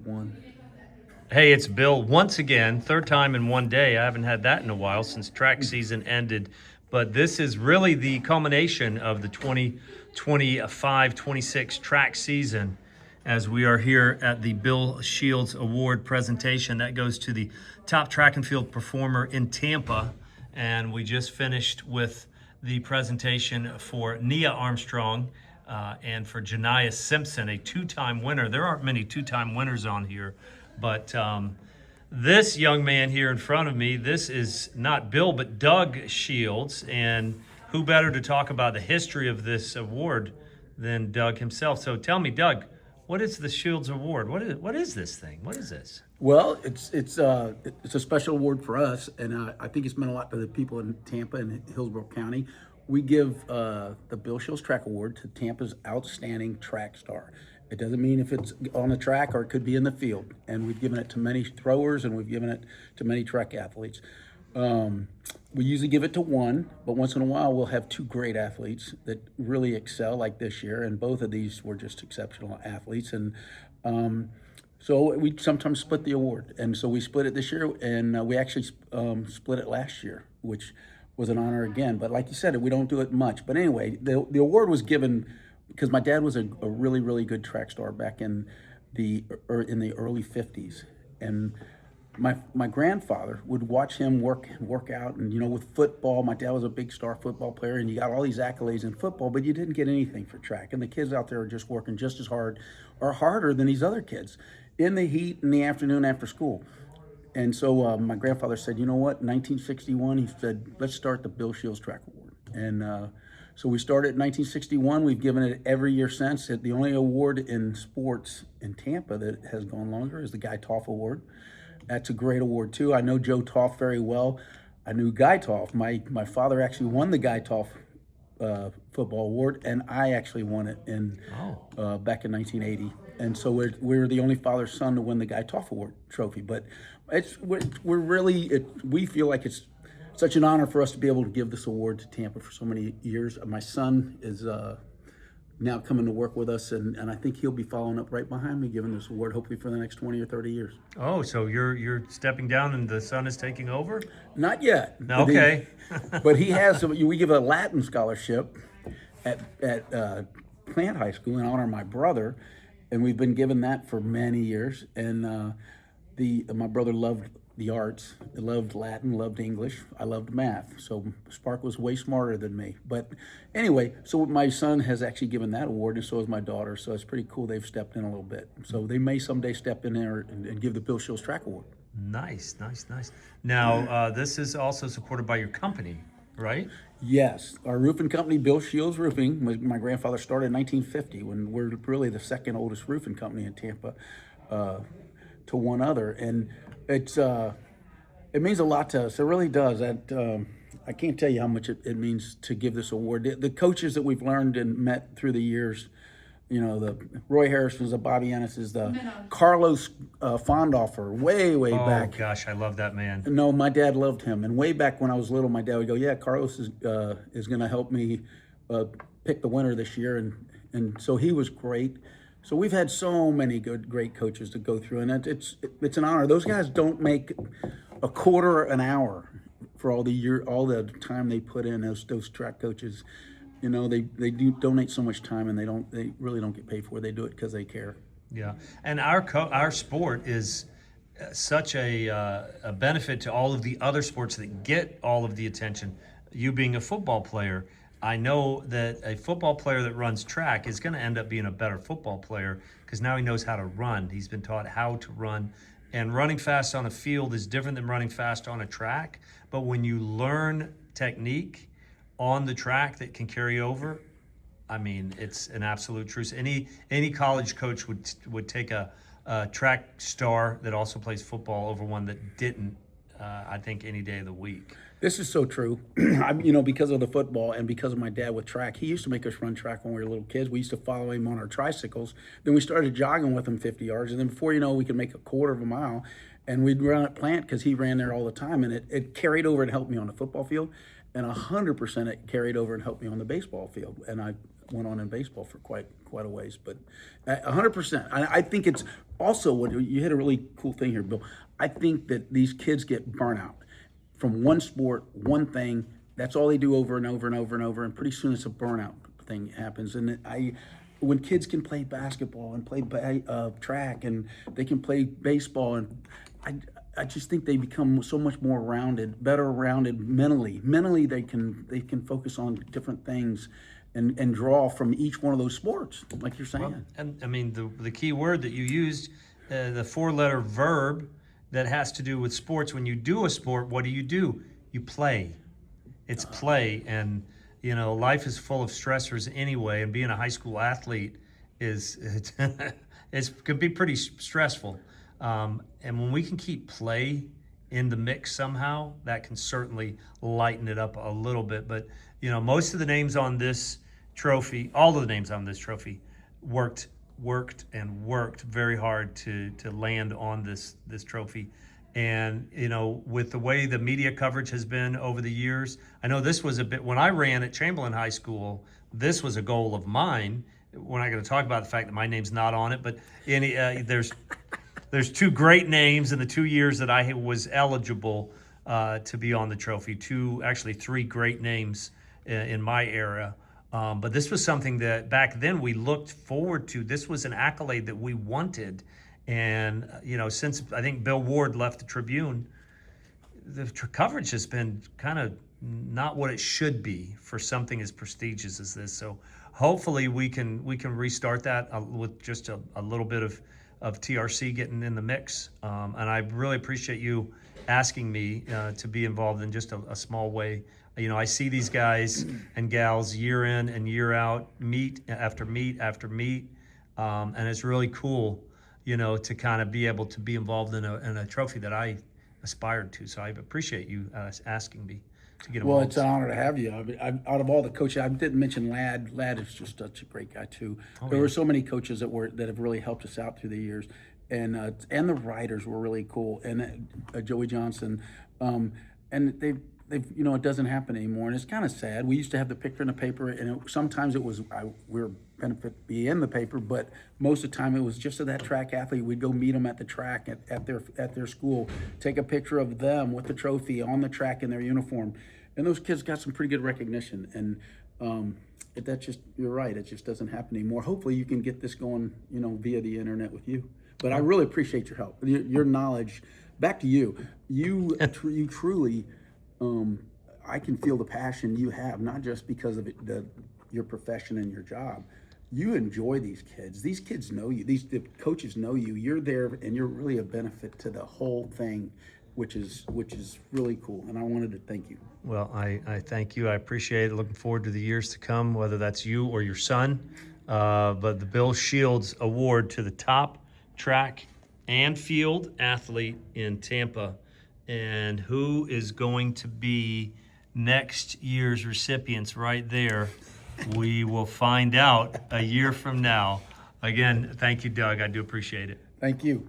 1. Hey, it's Bill once again, third time in one day. I haven't had that in a while since track season ended. But this is really the culmination of the 2025-26 track season as we are here at the Bill Shields Award presentation. That goes to the top track and field performer in Tampa. And we just finished with the presentation for Nia Armstrong and for Janiyah Simpson, a two-time winner. There aren't many two-time winners on here, but this young man here in front of me, this is not Bill, but Doug Shields. And who better to talk about the history of this award than Doug himself? So tell me, Doug, what is the Shields Award? What is this thing? What is this? Well, it's a special award for us, and I think it's meant a lot to the people in Tampa and Hillsborough County. We give the Bill Shields Track Award to Tampa's outstanding track star. It doesn't mean if it's on the track or it could be in the field. And we've given it to many throwers and we've given it to many track athletes. We usually give it to one, but once in a while we'll have two great athletes that really excel, like this year. And both of these were just exceptional athletes. And so we sometimes split the award. And so we split it this year, and we actually split it last year, which was an honor again. But like you said, we don't do it much. But anyway, the award was given because my dad was a really, really good track star back in the early 50s. And my grandfather would watch him work out. And, with football, my dad was a big star football player, and you got all these accolades in football, but you didn't get anything for track. And the kids out there are just working just as hard or harder than these other kids in the heat in the afternoon after school. And so my grandfather said, you know what, in 1961, he said, let's start the Bill Shields Track Award. And so we started in 1961. We've given it every year since. The only award in sports in Tampa that has gone longer is the Guy Toff Award. That's a great award, too. I know Joe Toff very well. I knew Guy Toff. My father actually won the Guy Toff football award, and I actually won it back in 1980. And so we're the only father-son to win the Guy Toff Award trophy. But we feel like it's such an honor for us to be able to give this award to Tampa for so many years. My son is now coming to work with us, and I think he'll be following up right behind me, giving this award hopefully for the next 20 or 30 years. Oh, so you're stepping down and the son is taking over? Not yet. Okay. But he has. We give a Latin scholarship at Plant High School in honor of my brother, and we've been given that for many years. And my brother loved the arts, loved Latin, loved English. I loved math. So Spark was way smarter than me. But anyway, so my son has actually given that award, and so has my daughter. So it's pretty cool. They've stepped in a little bit. So they may someday step in there and give the Bill Shields Track Award. Nice. Now, this is also supported by your company, right? Yes. Our roofing company, Bill Shields Roofing, my grandfather started in 1950 when we're really the second oldest roofing company in Tampa to one other. And it means a lot to us. It really does. I can't tell you how much it means to give this award. The coaches that we've learned and met through the years, the Roy Harrisons, the Bobby Ennis's, the Carlos Fondoffer, way back. Oh gosh, I love that man. No, my dad loved him. And way back when I was little, my dad would go, yeah, Carlos is going to help me pick the winner this year. And so he was great. So we've had so many great coaches to go through, and it's an honor. Those guys don't make a quarter an hour for all the time they put in. Those track coaches, they do donate so much time, and they really don't get paid for it. They do it because they care. Yeah, and our sport is such a benefit to all of the other sports that get all of the attention. You being a football player, I know that a football player that runs track is going to end up being a better football player because now he knows how to run. He's been taught how to run. And running fast on a field is different than running fast on a track. But when you learn technique on the track that can carry over, I mean, it's an absolute truth. Any college coach would take a track star that also plays football over one that didn't, I think, any day of the week. This is so true. Because of the football and because of my dad with track, he used to make us run track when we were little kids. We used to follow him on our tricycles. Then we started jogging with him 50 yards. And then before you know, we could make a quarter of a mile. And we'd run at Plant because he ran there all the time. And it carried over and helped me on the football field. And 100% it carried over and helped me on the baseball field. And I went on in baseball for quite quite a ways. But 100%. I think it's also what you hit a really cool thing here, Bill. I think that these kids get burnout from one sport, one thing. That's all they do over and over and over and over, and pretty soon it's a burnout thing happens. And when kids can play basketball and play track, and they can play baseball, and I just think they become so much more rounded, better rounded mentally. Mentally, they can focus on different things, and draw from each one of those sports, like you're saying. Well, and I mean, the key word that you used, the 4-letter verb that has to do with sports. When you do a sport, what do? You play. It's play, and life is full of stressors anyway. And being a high school athlete could be pretty stressful. And when we can keep play in the mix somehow, that can certainly lighten it up a little bit. But most of the names on this trophy, all of the names on this trophy, worked very hard to land on this trophy. And with the way the media coverage has been over the years, I know this was a bit, when I ran at Chamberlain High School, this was a goal of mine. We're not going to talk about the fact that my name's not on it, but there's 2 great names in the 2 years that I was eligible to be on the trophy. 3 great names in my era. But this was something that back then we looked forward to. This was an accolade that we wanted. And, since I think Bill Ward left the Tribune, the coverage has been kind of not what it should be for something as prestigious as this. So hopefully we can restart that with just a little bit of TRC getting in the mix. And I really appreciate you asking me to be involved in just a small way. I see these guys and gals year in and year out, meet after meet after meet, and it's really cool, to kind of be able to be involved in a trophy that I aspired to. So I appreciate you asking me to get involved. Well, it's an honor to have you. Out of all the coaches, I didn't mention Ladd. Ladd is just such a great guy too. There were so many coaches that have really helped us out through the years, and the writers were really cool, and Joey Johnson, and they've it doesn't happen anymore, and it's kind of sad. We used to have the picture in the paper, and sometimes it was we were benefit be in the paper, but most of the time it was just of that track athlete. We'd go meet them at the track at their school, take a picture of them with the trophy on the track in their uniform, and those kids got some pretty good recognition. And you're right, it just doesn't happen anymore. Hopefully you can get this going, via the internet with you. But I really appreciate your help, your knowledge. Back to you. You truly. I can feel the passion you have, not just because of your profession and your job. You enjoy these kids. These kids know you. The coaches know you. You're there, and you're really a benefit to the whole thing, which is really cool. And I wanted to thank you. Well, I thank you. I appreciate it. Looking forward to the years to come, whether that's you or your son. But the Bill Shields Award to the top track and field athlete in Tampa. And who is going to be next year's recipients right there, we will find out a year from now. Again, thank you, Doug. I do appreciate it. Thank you.